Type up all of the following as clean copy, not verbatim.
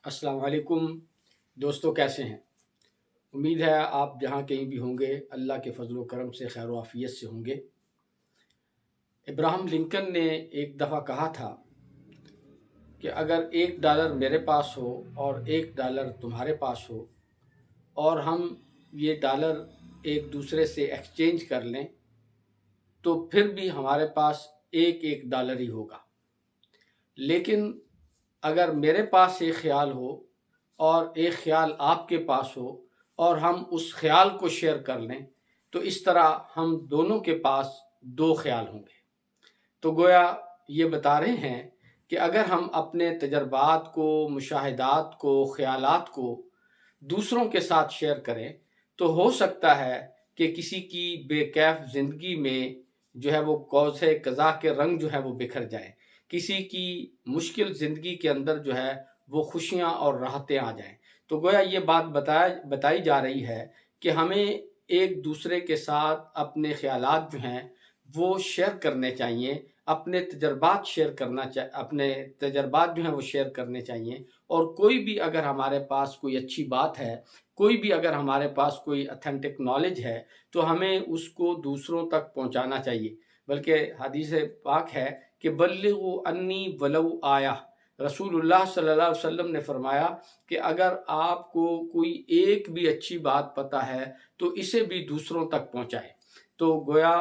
अस्सलाम वालेकुम दोस्तों, कैसे हैं। उम्मीद है आप जहाँ कहीं भी होंगे अल्लाह के फजल व करम से खैर व आफियत से होंगे। इब्राहम लिंकन ने एक दफ़ा कहा था कि अगर $1 मेरे पास हो और $1 तुम्हारे पास हो और हम ये डॉलर एक दूसरे से एक्सचेंज कर लें तो फिर भी हमारे पास एक एक डॉलर ही होगा। लेकिन अगर मेरे पास एक ख्याल हो और एक ख्याल आपके पास हो और हम उस ख्याल को शेयर कर लें तो इस तरह हम दोनों के पास दो ख्याल होंगे। तो गोया ये बता रहे हैं कि अगर हम अपने तजर्बात को, मुशाहिदात को, ख्यालात को दूसरों के साथ शेयर करें तो हो सकता है कि किसी की बेकैफ ज़िंदगी में जो है वो कौसे कज़ा के रंग जो है वो बिखर जाएं, किसी की मुश्किल ज़िंदगी के अंदर जो है वो खुशियाँ और राहतें आ जाएं। तो गोया ये बात बताई जा रही है कि हमें एक दूसरे के साथ अपने ख्यालात जो हैं वो शेयर करने चाहिए, अपने तजर्बात शेयर अपने तजर्बात जो हैं वो शेयर करने चाहिए। और कोई भी अगर हमारे पास कोई अच्छी बात है, कोई भी अगर हमारे पास कोई ऑथेंटिक नॉलेज है तो हमें उसको दूसरों तक पहुंचाना चाहिए। बल्कि हदीस पाक है कि बल्लिगु अन्नी वलौ आया। रसूलुल्लाह सल्लल्लाहु अलैहि वसल्लम ने फरमाया कि अगर आपको कोई एक भी अच्छी बात पता है तो इसे भी दूसरों तक पहुंचाएं। तो गोया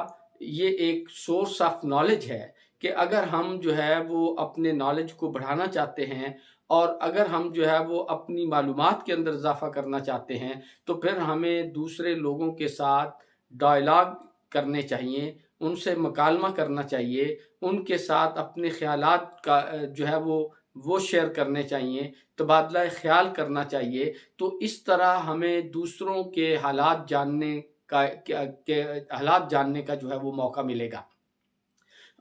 ये एक सोर्स ऑफ नॉलेज है कि अगर हम जो है वो अपने नॉलेज को बढ़ाना चाहते हैं और अगर हम जो है वो अपनी मालूमात के अंदर इजाफा करना चाहते हैं तो फिर हमें दूसरे लोगों के साथ डायलॉग करने चाहिए, उनसे मकालमा करना चाहिए, उनके साथ अपने ख्यालात का जो है वो शेयर करने चाहिए, तबादला ख्याल करना चाहिए। तो इस तरह हमें दूसरों के हालात जानने के हालात जानने का जो है वो मौका मिलेगा।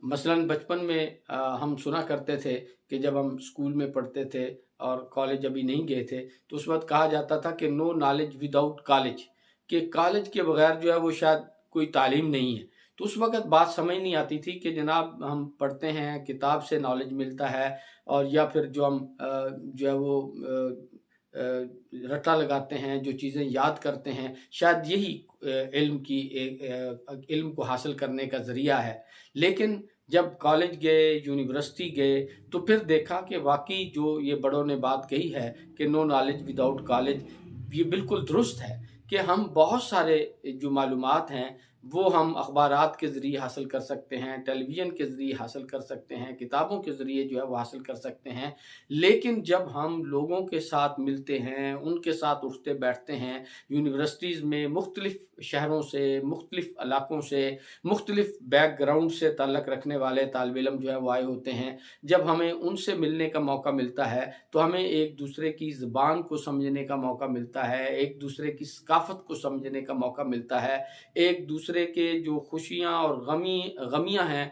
मसलन बचपन में हम सुना करते थे कि जब हम स्कूल में पढ़ते थे और कॉलेज अभी नहीं गए थे तो उस वक्त कहा जाता था कि नो नॉलेज विदाउट कॉलेज, कि कॉलेज के बगैर जो है वो शायद कोई तालीम नहीं है। तो उस वक्त बात समझ नहीं आती थी कि जनाब हम पढ़ते हैं, किताब से नॉलेज मिलता है और या फिर जो हम जो है वो रट्टा लगाते हैं, जो चीज़ें याद करते हैं, शायद यही इल्म को हासिल करने का ज़रिया है। लेकिन जब कॉलेज गए, यूनिवर्सिटी गए तो फिर देखा कि वाकई जो ये बड़ों ने बात कही है कि नो नॉलेज विदाउट कॉलेज, ये बिल्कुल दुरुस्त है कि हम बहुत सारे जो मालूमात हैं वो हम अखबारात के ज़रिए हासिल कर सकते हैं, टेलीविज़न के ज़रिए हासिल कर सकते हैं, किताबों के ज़रिए जो है वो हासिल कर सकते हैं। लेकिन जब हम लोगों के साथ मिलते हैं, उनके साथ उठते बैठते हैं, यूनिवर्सिटीज़ में मुख्तलिफ़ शहरों से, मुख्तलिफ़ इलाकों से, मुख्तलिफ़ बैकग्राउंड से ताल्लुक़ रखने वाले तालिब इल्म जो है वो आए होते हैं। जब हमें उनसे मिलने का मौका मिलता है तो हमें एक दूसरे की ज़ुबान को समझने का मौका मिलता है, एक दूसरे की सकाफ़त को समझने का मौका मिलता है, एक दूसरे के जो खुशियाँ और गमियाँ हैं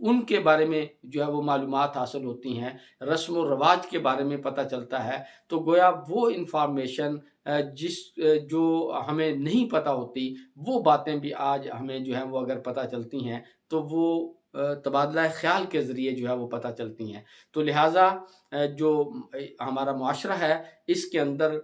उनके बारे में जो है वो मालूमात हासिल होती हैं, रस्म व रवाज के बारे में पता चलता है। तो गोया वो इन्फॉर्मेशन जो हमें नहीं पता होती, वो बातें भी आज हमें जो है वो अगर पता चलती हैं तो वो तबादला ख़्याल के ज़रिए जो है वो पता चलती हैं। तो लिहाज़ा जो हमारा मुआशरा है इसके अंदर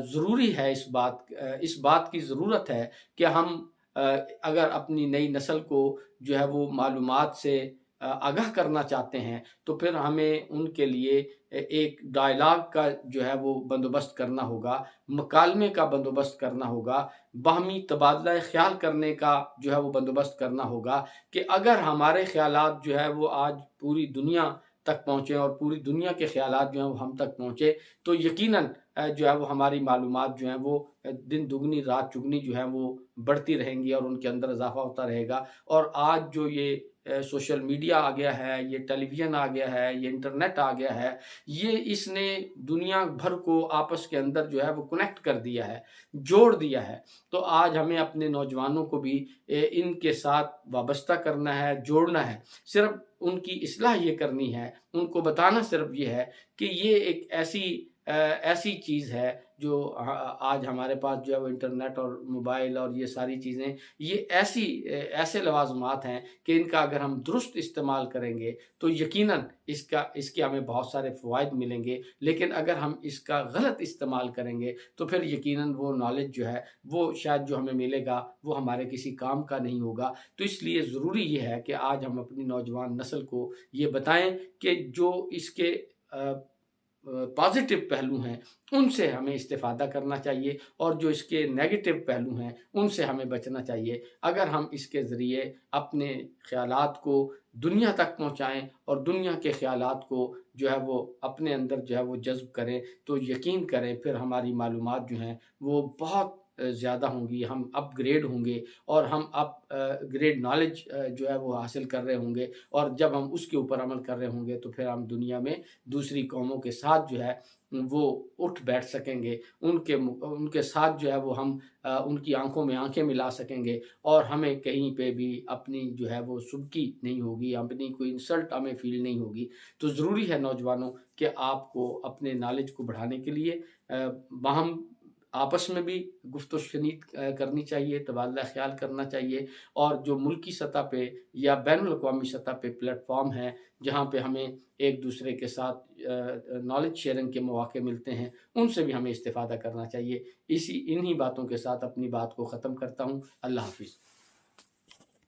ज़रूरी है, इस बात की ज़रूरत है कि हम अगर अपनी नई नस्ल को जो है वो मालूमात से आगाह करना चाहते हैं तो फिर हमें उनके लिए एक डायलॉग का जो है वो बंदोबस्त करना होगा, मकालमे का बंदोबस्त करना होगा, बाहमी तबादला ख़्याल करने का जो है वो बंदोबस्त करना होगा कि अगर हमारे ख़्यालात जो है वो आज पूरी दुनिया तक पहुँचे और पूरी दुनिया के ख़्यालात जो हैं वो हम तक पहुँचे तो यकीनन जो है वो हमारी मालूमात जो हैं वो दिन दुगनी रात चुगनी जो है वो बढ़ती रहेंगी और उनके अंदर इज़ाफ़ा होता रहेगा। और आज जो ये सोशल मीडिया आ गया है, ये टेलीविज़न आ गया है, ये इंटरनेट आ गया है, ये इसने दुनिया भर को आपस के अंदर जो है वो कनेक्ट कर दिया है, जोड़ दिया है। तो आज हमें अपने नौजवानों को भी इनके साथ वाबस्ता करना है, जोड़ना है। सिर्फ़ उनकी इस्लाह ये करनी है, उनको बताना सिर्फ़ ये है कि ये एक ऐसी ایسی چیز ہے جو آج ہمارے پاس جو ہے وہ انٹرنیٹ اور موبائل اور یہ ساری چیزیں، یہ ایسے لوازمات ہیں کہ ان کا اگر ہم درست استعمال کریں گے تو یقیناً اس کے ہمیں بہت سارے فوائد ملیں گے، لیکن اگر ہم اس کا غلط استعمال کریں گے تو پھر یقیناً وہ نالج جو ہے وہ شاید جو ہمیں ملے گا وہ ہمارے کسی کام کا نہیں ہوگا۔ تو اس لیے ضروری یہ ہے کہ آج ہم اپنی نوجوان نسل کو یہ بتائیں کہ جو اس کے پازیٹو پہلو ہیں ان سے ہمیں استفادہ کرنا چاہیے، اور جو اس کے نیگیٹو پہلو ہیں ان سے ہمیں بچنا چاہیے۔ اگر ہم اس کے ذریعے اپنے خیالات کو دنیا تک پہنچائیں اور دنیا کے خیالات کو جو ہے وہ اپنے اندر جو ہے وہ جذب کریں تو یقین کریں پھر ہماری معلومات جو ہیں وہ بہت زیادہ ہوں گی، ہم اپ گریڈ ہوں گے اور ہم اپ گریڈ نالج جو ہے وہ حاصل کر رہے ہوں گے، اور جب ہم اس کے اوپر عمل کر رہے ہوں گے تو پھر ہم دنیا میں دوسری قوموں کے ساتھ جو ہے وہ اٹھ بیٹھ سکیں گے، ان کے ساتھ جو ہے وہ ہم ان کی آنکھوں میں آنکھیں ملا سکیں گے، اور ہمیں کہیں پہ بھی اپنی جو ہے وہ سبکی نہیں ہوگی، اپنی کوئی انسلٹ ہمیں فیل نہیں ہوگی۔ تو ضروری ہے نوجوانوں کہ آپ کو اپنے نالج کو بڑھانے کے لیے باہم آپس میں بھی گفت و شنید کرنی چاہیے، تبادلہ خیال کرنا چاہیے، اور جو ملکی سطح پہ یا بین الاقوامی سطح پہ پلیٹ فارم ہیں جہاں پہ ہمیں ایک دوسرے کے ساتھ نالج شیئرنگ کے مواقع ملتے ہیں ان سے بھی ہمیں استفادہ کرنا چاہیے۔ انہی باتوں کے ساتھ اپنی بات کو ختم کرتا ہوں۔ اللہ حافظ۔